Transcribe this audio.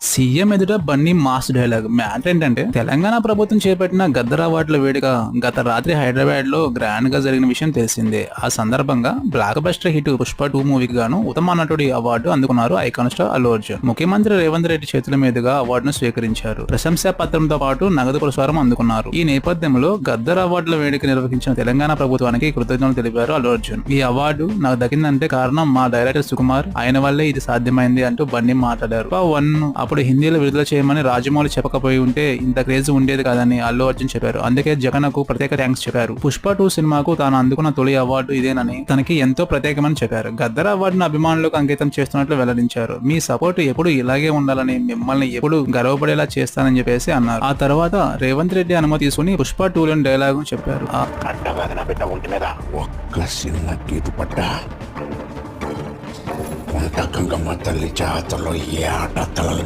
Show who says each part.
Speaker 1: CM ఎదుట Bunny mass dialogue. Matter ఏంటంటే తెలంగాణ ప్రభుత్వం చేపట్టిన గద్దర్ అవార్డుల వేడుక గత రాత్రి హైదరాబాద్ లో గ్రాండ్ గా జరిగిన విషయం తెలిసిందే. ఆ సందర్భంగా బ్లాక్ బస్టర్ హిట్ పుష్ప 2 మూవీకి గాను ఉత్తమ నటుడి అవార్డు అందుకున్నారు ఐకాన్ స్టార్ అల్లు అర్జున్. ముఖ్యమంత్రి రేవంత్ రెడ్డి చేతుల మీదుగా అవార్డును స్వీకరించారు. ప్రశంసా పత్రంతో పాటు నగదు పురస్కారం అందుకున్నారు. ఈ నేపథ్యంలో గద్దర్ అవార్డుల వేడుక నిర్వహించిన తెలంగాణ ప్రభుత్వానికి కృతజ్ఞతలు తెలిపారు అల్లు అర్జున్. ఈ అవార్డు నాకు దక్కిందంటే కారణం మా డైరెక్టర్ సుకుమార్, ఆయన వల్లే ఇది సాధ్యమైంది అంటూ బన్నీ మాట్లాడారు. అప్పుడు హిందీలో విడుదల చేయమని రాజమౌళి చెప్పకపోయి ఉంటే ఇంత క్రేజ్ ఉండేది కాదని అల్లు అర్జున్ చెప్పారు. అందుకే జగన్కు ప్రత్యేక థ్యాంక్స్ చెప్పారు. పుష్ప 2 సినిమాకు తాను అందుకున్న తొలి అవార్డు ఇదేనని, తనకి ఎంతో ప్రత్యేకమని చెప్పారు. గద్దర్ అవార్డును అభిమానులకు అంకితం చేస్తున్నట్లు వెల్లడించారు. మీ సపోర్ట్ ఎప్పుడు ఇలాగే ఉండాలని, మిమ్మల్ని ఎప్పుడు గర్వపడేలా చేస్తానని చెప్పేసి అన్నారు. ఆ తర్వాత రేవంత్ రెడ్డి అనుమతి తీసుకుని పుష్ప 2లోని డైలాగ్ చెప్పారు.
Speaker 2: గంగమ్మ తల్లి జాతరలో ఏ ఆట తలలు